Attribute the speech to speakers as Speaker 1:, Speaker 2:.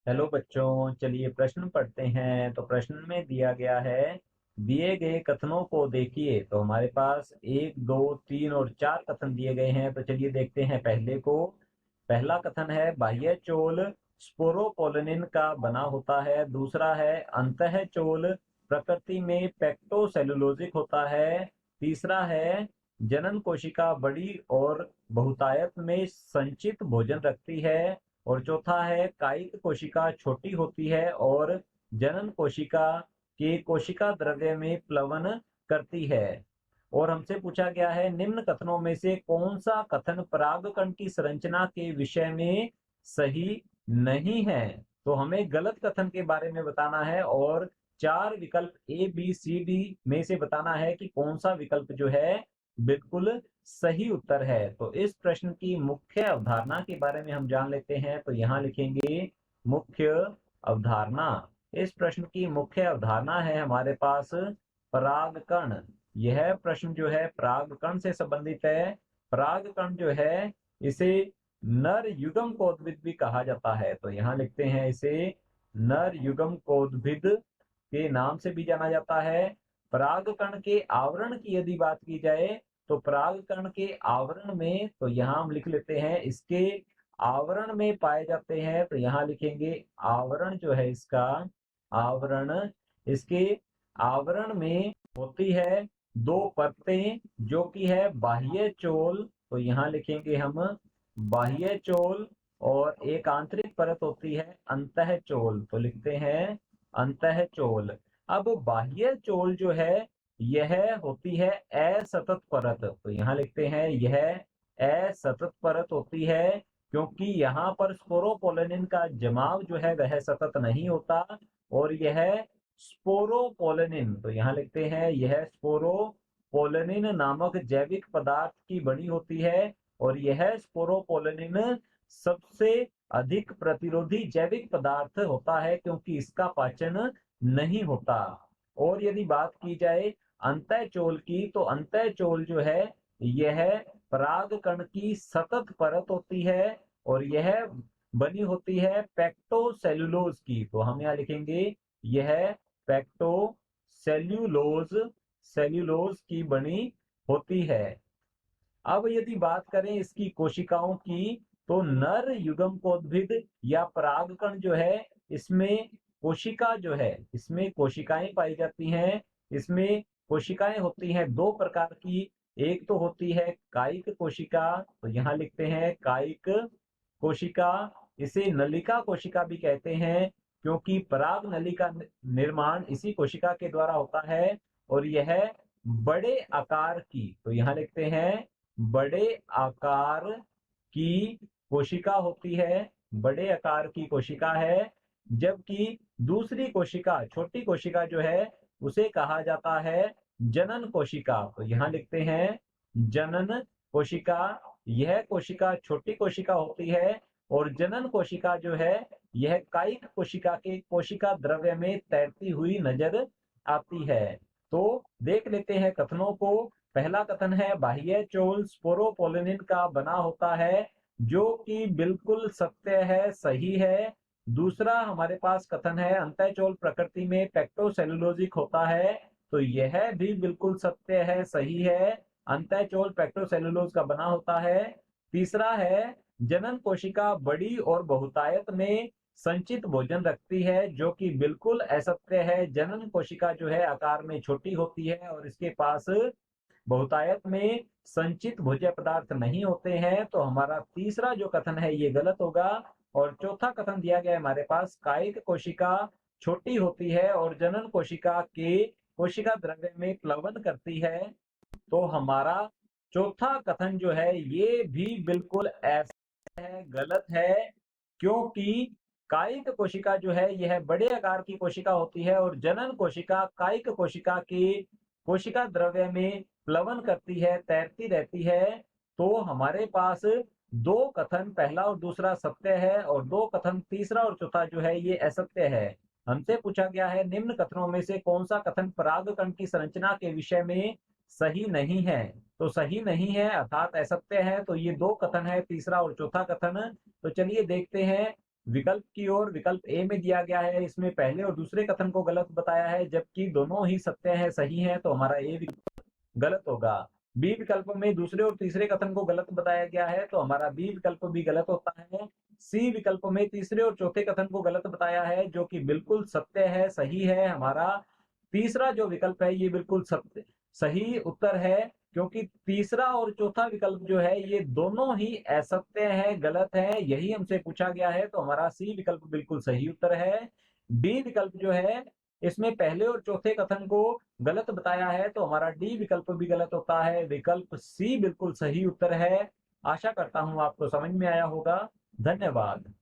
Speaker 1: Hello बच्चों, चलिए प्रश्न पढ़ते हैं। तो प्रश्न में दिया गया है, दिए गए कथनों को देखिए। तो हमारे पास 1, 2, 3 और 4 कथन दिए गए हैं। तो चलिए देखते हैं पहले को। पहला कथन है, बाह्य चोल स्पोरोपोलिन का बना होता है। दूसरा है, अंतःचोल प्रकृति में पेक्टोसेलुलोजिक होता है। तीसरा है, जनन कोशिका बड़ी और बहुतायत में संचित भोजन रखती है। और चौथा है, कायिक कोशिका छोटी होती है और जनन कोशिका के कोशिका द्रव्य में प्लवन करती है। और हमसे पूछा गया है, निम्न कथनों में से कौन सा कथन परागकण की संरचना के विषय में सही नहीं है। तो हमें गलत कथन के बारे में बताना है और 4 विकल्प ABCD में से बताना है कि कौन सा विकल्प जो है बिल्कुल सही उत्तर है। तो इस प्रश्न की मुख्य अवधारणा के बारे में हम जान लेते हैं। तो यहाँ लिखेंगे मुख्य अवधारणा। इस प्रश्न की मुख्य अवधारणा है हमारे पास परागकण। यह प्रश्न जो है परागकण से संबंधित है। परागकण जो है इसे नर युग्म कोद्भिद भी कहा जाता है। तो यहाँ लिखते हैं इसे नर युग्म कोद्भिद के नाम से भी जाना जाता है। परागकण के आवरण की यदि बात की जाए तो परागकण के आवरण में, तो यहाँ हम लिख लेते हैं इसके आवरण में पाए जाते हैं। तो यहाँ लिखेंगे आवरण जो है इसका, आवरण, इसके आवरण में होती है 2 परतें जो कि है बाह्य चोल। तो यहाँ लिखेंगे हम बाह्य चोल। और एक आंतरिक परत होती है अंतःचोल। तो लिखते हैं अंतःचोल। अब बाह्य चोल जो है यह होती है असतत परत। तो यहाँ लिखते हैं यह असतत परत होती है, क्योंकि यहाँ पर स्पोरोपोलिन का जमाव जो है वह सतत नहीं होता। और यह स्पोरोपोलिन, तो यहाँ लिखते हैं यह स्पोरोपोलिन नामक जैविक पदार्थ की बनी होती है। और यह स्पोरोपोलिन सबसे अधिक प्रतिरोधी जैविक पदार्थ होता है, क्योंकि इसका पाचन नहीं होता। और यदि बात की जाए अंतःचोल की, तो अंतःचोल जो है यह परागकण की सतत परत होती है और यह बनी होती है पेक्टोसेलुलोज की। तो हम यहाँ लिखेंगे यह पेक्टोसेल्यूलोज सेल्यूलोज की बनी होती है। अब यदि बात करें इसकी कोशिकाओं की, तो नर युग्मकोद्भिद या परागकण जो है इसमें कोशिका जो है, इसमें कोशिकाएं पाई जाती हैं। इसमें कोशिकाएं होती हैं 2 प्रकार की। एक तो होती है कायिक कोशिका। तो यहाँ लिखते हैं कायिक कोशिका। इसे नलिका कोशिका भी कहते हैं, क्योंकि पराग नली का निर्माण इसी कोशिका के द्वारा होता है। और यह बड़े आकार की, तो यहाँ लिखते हैं बड़े आकार की कोशिका होती है, बड़े आकार की कोशिका है। जबकि दूसरी कोशिका, छोटी कोशिका जो है उसे कहा जाता है जनन कोशिका। तो यहाँ लिखते हैं जनन कोशिका। यह कोशिका छोटी कोशिका होती है और जनन कोशिका जो है यह कायिक कोशिका के कोशिका द्रव्य में तैरती हुई नजर आती है। तो देख लेते हैं कथनों को। पहला कथन है, बाह्य चोल स्पोरोपोलिन का बना होता है, जो कि बिल्कुल सत्य है, सही है। दूसरा हमारे पास कथन है, अंतःचोल प्रकृति में पेक्टोसेलुलोजिक होता है। तो यह भी बिल्कुल सत्य है, सही है। अंतःचोल पेक्टोसेलुलोज का बना होता है। तीसरा है, जनन कोशिका बड़ी और बहुतायत में संचित भोजन रखती है, जो कि बिल्कुल असत्य है। जनन कोशिका जो है आकार में छोटी होती है और इसके पास बहुतायत में संचित भोज्य पदार्थ नहीं होते हैं। तो हमारा तीसरा जो कथन है ये गलत होगा। और चौथा कथन दिया गया है हमारे पास, कायिक कोशिका छोटी होती है और जनन कोशिका के कोशिका द्रव्य में प्लवन करती है। तो हमारा चौथा कथन जो है ये भी बिल्कुल ऐसा है, गलत है। क्योंकि कायिक कोशिका जो है यह बड़े आकार की कोशिका होती है और जनन कोशिका कायिक कोशिका के कोशिका द्रव्य में प्लवन करती है, तैरती रहती है। तो हमारे पास 2 कथन, पहला और दूसरा सत्य है और 2 कथन तीसरा और चौथा जो है ये असत्य है। हमसे पूछा गया है, निम्न कथनों में से कौन सा कथन परागकण की संरचना के विषय में सही नहीं है। तो सही नहीं है अर्थात असत्य है। तो ये 2 कथन है, तीसरा और चौथा कथन। तो चलिए देखते हैं विकल्प की ओर विकल्प ए में दिया गया है, इसमें पहले और दूसरे कथन को गलत बताया है, जबकि दोनों ही सत्य है, सही है, तो हमारा ए विकल्प गलत होगा। बी विकल्प में दूसरे और तीसरे कथन को गलत बताया गया है, तो हमारा बी विकल्प भी गलत होता है। सी विकल्प में तीसरे और चौथे कथन को गलत बताया है, जो कि बिल्कुल सत्य है, सही है। हमारा तीसरा जो विकल्प है ये बिल्कुल सत्य सही उत्तर है, क्योंकि तीसरा और चौथा विकल्प जो है ये दोनों ही असत्य है, गलत है, यही हमसे पूछा गया है, तो हमारा सी विकल्प बिल्कुल सही उत्तर है। डी विकल्प जो है इसमें पहले और चौथे कथन को गलत बताया है, तो हमारा डी विकल्प भी गलत होता है। विकल्प सी बिल्कुल सही उत्तर है। आशा करता हूं आपको समझ में आया होगा। धन्यवाद।